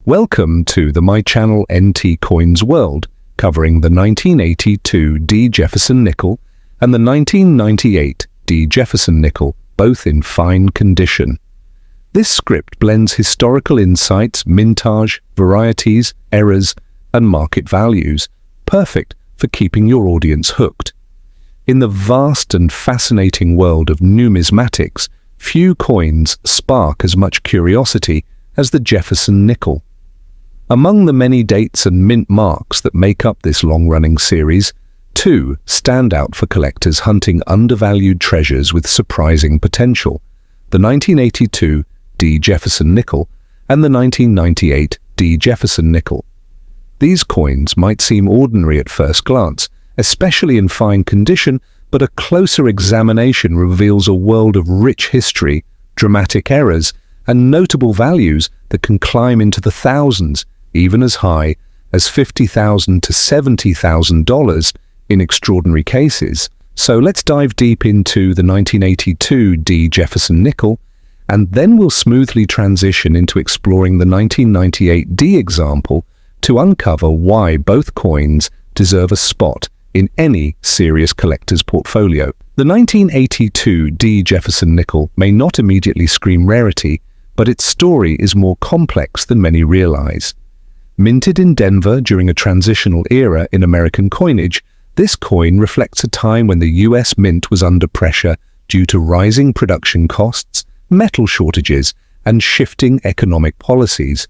Welcome to the My Channel NT Coins World, covering the 1982 D. Jefferson nickel and the 1998 D. Jefferson nickel, both in fine condition. This script blends historical insights, mintage, varieties, errors, and market values, perfect for keeping your audience hooked. In the vast and fascinating world of numismatics, few coins spark as much curiosity as the Jefferson nickel. Among the many dates and mint marks that make up this long-running series, two stand out for collectors hunting undervalued treasures with surprising potential: the 1982 D. Jefferson nickel and the 1998 D. Jefferson nickel. These coins might seem ordinary at first glance, especially in fine condition, but a closer examination reveals a world of rich history, dramatic errors, and notable values that can climb into the thousands, even as high as $50,000 to $70,000 in extraordinary cases. So let's dive deep into the 1982 D. Jefferson nickel, and then we'll smoothly transition into exploring the 1998 D example to uncover why both coins deserve a spot in any serious collector's portfolio. The 1982 D. Jefferson nickel may not immediately scream rarity, but its story is more complex than many realize. Minted in Denver during a transitional era in American coinage, this coin reflects a time when the U.S. Mint was under pressure due to rising production costs, metal shortages, and shifting economic policies.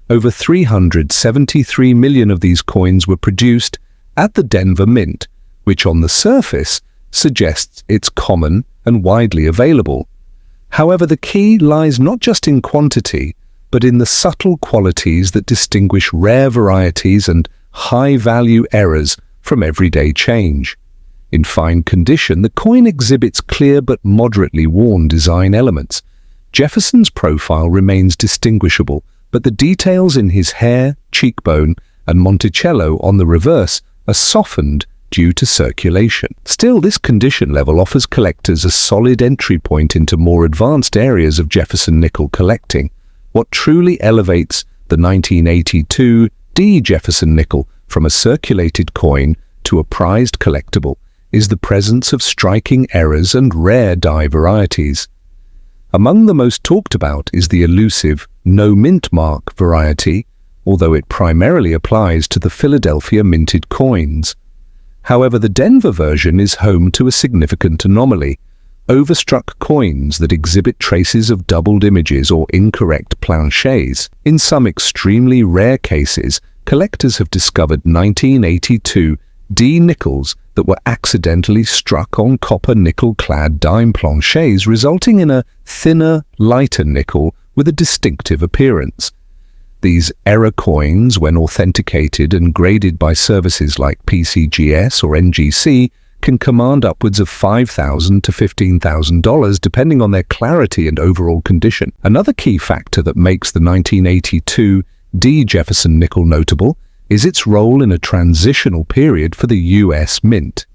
Over 373 million of these coins were produced at the Denver Mint, which on the surface suggests it's common and widely available. However, the key lies not just in quantity, but in the subtle qualities that distinguish rare varieties and high-value errors from everyday change. In fine condition, the coin exhibits clear but moderately worn design elements. Jefferson's profile remains distinguishable, but the details in his hair, cheekbone, and Monticello on the reverse are softened due to circulation. Still, this condition level offers collectors a solid entry point into more advanced areas of Jefferson nickel collecting. What truly elevates the 1982 D. Jefferson nickel from a circulated coin to a prized collectible is the presence of striking errors and rare die varieties. Among the most talked about is the elusive no mint mark variety, although it primarily applies to the Philadelphia minted coins. However, the Denver version is home to a significant anomaly: overstruck coins that exhibit traces of doubled images or incorrect planchets. In some extremely rare cases, collectors have discovered 1982 D nickels that were accidentally struck on copper nickel-clad dime planchets, resulting in a thinner, lighter nickel with a distinctive appearance. These error coins, when authenticated and graded by services like PCGS or NGC, can command upwards of $5,000 to $15,000 depending on their clarity and overall condition. Another key factor that makes the 1982 D. Jefferson nickel notable is its role in a transitional period for the U.S. Mint.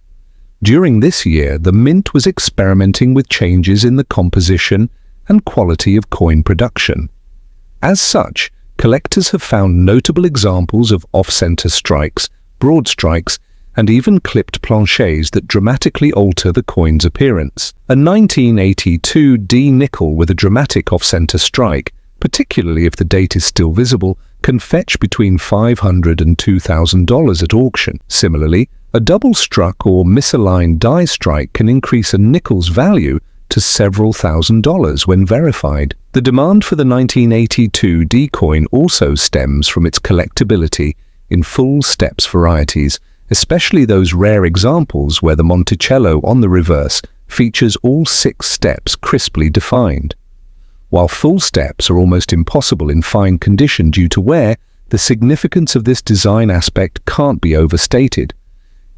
During this year, the Mint was experimenting with changes in the composition and quality of coin production. As such, collectors have found notable examples of off-center strikes, broad strikes, and even clipped planchets that dramatically alter the coin's appearance. A 1982 D nickel with a dramatic off-center strike, particularly if the date is still visible, can fetch between $500 and $2,000 at auction. Similarly, a double-struck or misaligned die strike can increase a nickel's value to several $1,000s when verified. The demand for the 1982 D coin also stems from its collectability in full steps varieties, especially those rare examples where the Monticello on the reverse features all 6 steps crisply defined. While full steps are almost impossible in fine condition due to wear, the significance of this design aspect can't be overstated.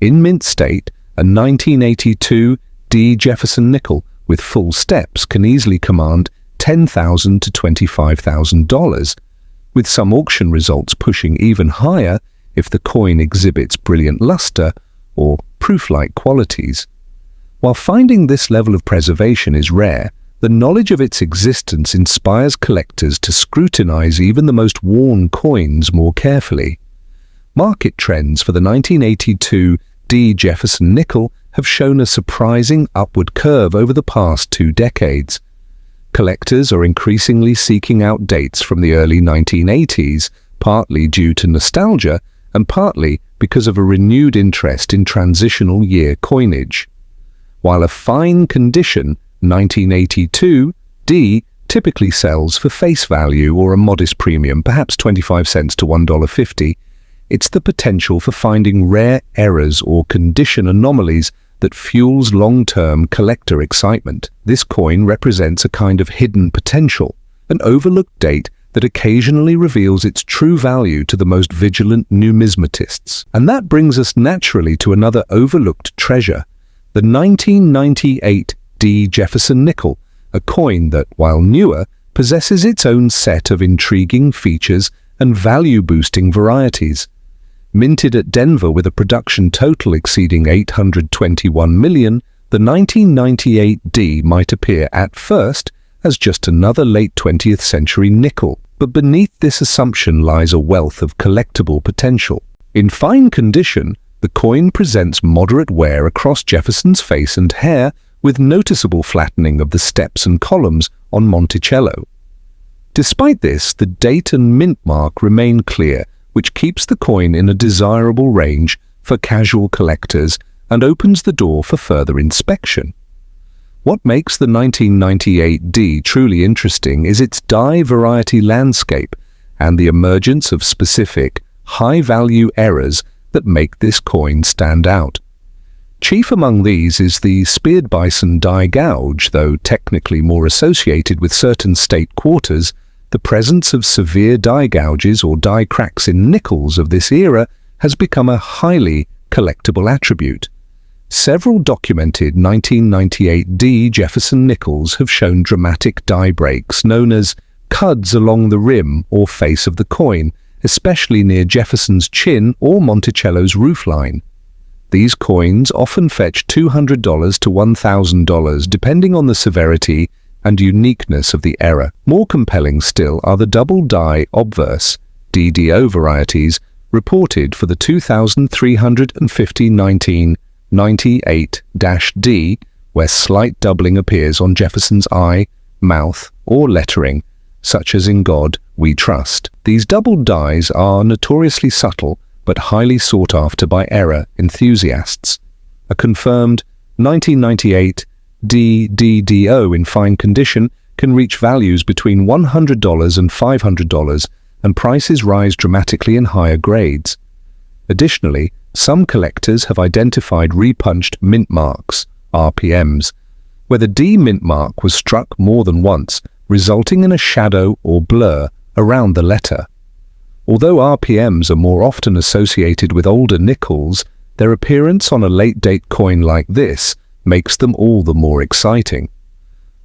In mint state, a 1982 D. Jefferson nickel with full steps can easily command $10,000 to $25,000, with some auction results pushing even higher if the coin exhibits brilliant luster or proof-like qualities. While finding this level of preservation is rare, The knowledge of its existence inspires collectors to scrutinize even the most worn coins more carefully. Market trends for the 1982 D. Jefferson nickel have shown a surprising upward curve over the past 2 decades. Collectors are increasingly seeking out dates from the early 1980s, partly due to nostalgia and partly because of a renewed interest in transitional year coinage. While a fine condition 1982 D typically sells for face value or a modest premium, perhaps 25 cents to $1.50, it's the potential for finding rare errors or condition anomalies that fuels long-term collector excitement. This coin represents a kind of hidden potential, an overlooked date that occasionally reveals its true value to the most vigilant numismatists. And that brings us naturally to another overlooked treasure, the 1998 D. Jefferson nickel, a coin that, while newer, possesses its own set of intriguing features and value-boosting varieties. Minted at Denver with a production total exceeding $821 million, the 1998 D might appear at first as just another late 20th century nickel, but beneath this assumption lies a wealth of collectible potential. In fine condition, the coin presents moderate wear across Jefferson's face and hair, with noticeable flattening of the steps and columns on Monticello. Despite this, the date and mint mark remain clear, which keeps the coin in a desirable range for casual collectors and opens the door for further inspection. What makes the 1998 D truly interesting is its die variety landscape and the emergence of specific, high-value errors that make this coin stand out. Chief among these is the speared bison die gouge, though technically more associated with certain state quarters. The presence of severe die gouges or die cracks in nickels of this era has become a highly collectible attribute. Several documented 1998 D. Jefferson nickels have shown dramatic die breaks known as cuds along the rim or face of the coin, especially near Jefferson's chin or Monticello's roofline. These coins often fetch $200 to $1,000 depending on the severity and uniqueness of the error. More compelling still are the double die obverse DDO varieties reported for the 2350 1998-D, where slight doubling appears on Jefferson's eye, mouth, or lettering, such as "In God We Trust." These double dies are notoriously subtle but highly sought after by error enthusiasts. A confirmed 1998 DDO in fine condition can reach values between $100 and $500, and prices rise dramatically in higher grades. Additionally, some collectors have identified repunched mint marks, RPMs, where the D mint mark was struck more than once, resulting in a shadow or blur around the letter. Although RPMs are more often associated with older nickels, their appearance on a late-date coin like this makes them all the more exciting.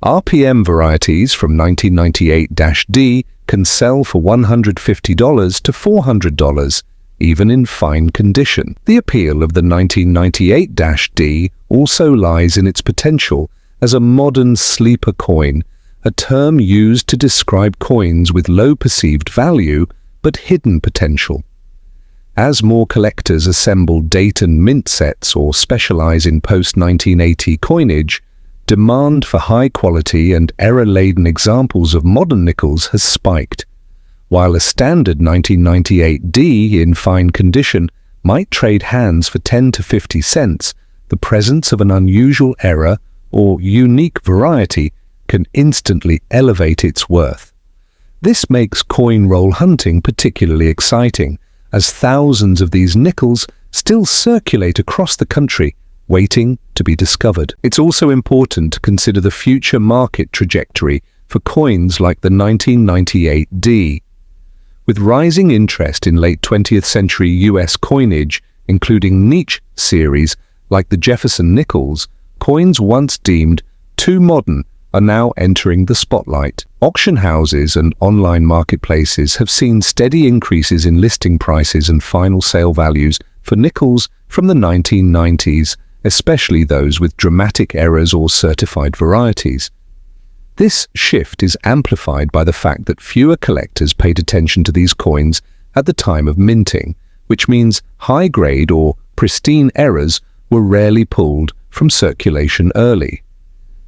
RPM varieties from 1998-D can sell for $150 to $400, even in fine condition. The appeal of the 1998-D also lies in its potential as a modern sleeper coin, a term used to describe coins with low perceived value but hidden potential. As more collectors assemble date and mint sets or specialize in post-1980 coinage, demand for high-quality and error-laden examples of modern nickels has spiked. While a standard 1998 D in fine condition might trade hands for 10 to 50 cents, the presence of an unusual error or unique variety can instantly elevate its worth. This makes coin roll hunting particularly exciting, as thousands of these nickels still circulate across the country, waiting to be discovered. It's also important to consider the future market trajectory for coins like the 1998 D. With rising interest in late 20th century US coinage, including niche series like the Jefferson Nickels, coins once deemed too modern are now entering the spotlight. Auction houses and online marketplaces have seen steady increases in listing prices and final sale values for nickels from the 1990s, especially those with dramatic errors or certified varieties. This shift is amplified by the fact that fewer collectors paid attention to these coins at the time of minting, which means high-grade or pristine errors were rarely pulled from circulation early.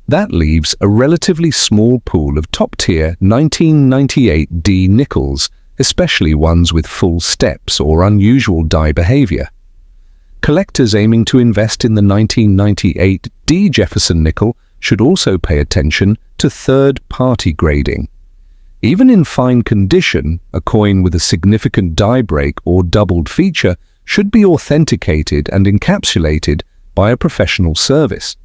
That leaves a relatively small pool of top-tier 1998 D nickels, especially ones with full steps or unusual die behavior. Collectors aiming to invest in the 1998 D Jefferson nickel should also pay attention to third-party grading. Even in fine condition, a coin with a significant die break or doubled feature should be authenticated and encapsulated by a professional service.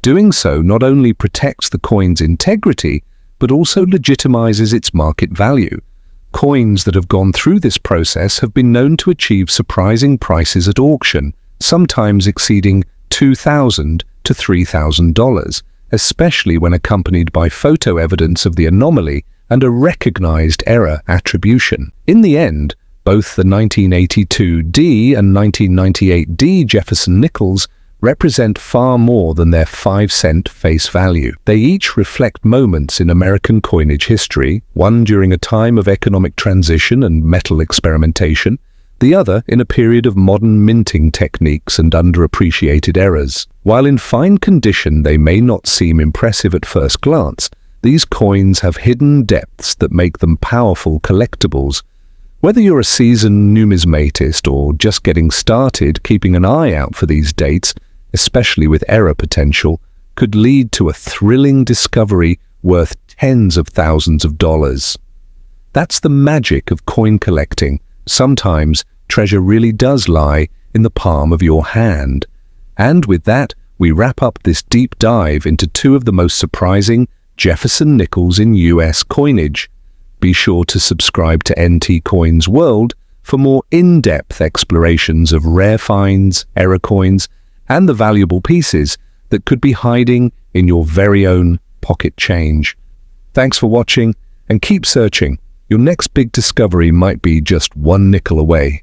Doing so not only protects the coin's integrity, but also legitimizes its market value. Coins that have gone through this process have been known to achieve surprising prices at auction, sometimes exceeding $2,000 to $3,000, especially when accompanied by photo evidence of the anomaly and a recognized error attribution. In the end, both the 1982 D and 1998 D Jefferson nickels represent far more than their 5-cent face value. They each reflect moments in American coinage history, one during a time of economic transition and metal experimentation, the other in a period of modern minting techniques and underappreciated errors. While in fine condition they may not seem impressive at first glance, these coins have hidden depths that make them powerful collectibles. Whether you're a seasoned numismatist or just getting started, keeping an eye out for these dates, especially with error potential, could lead to a thrilling discovery worth tens of thousands of dollars. That's the magic of coin collecting. Sometimes treasure really does lie in the palm of your hand. And with that, we wrap up this deep dive into two of the most surprising Jefferson nickels in US coinage. Be sure to subscribe to NT Coins World for more in-depth explorations of rare finds, error coins, and the valuable pieces that could be hiding in your very own pocket change. Thanks for watching, and keep searching. Your next big discovery might be just one nickel away.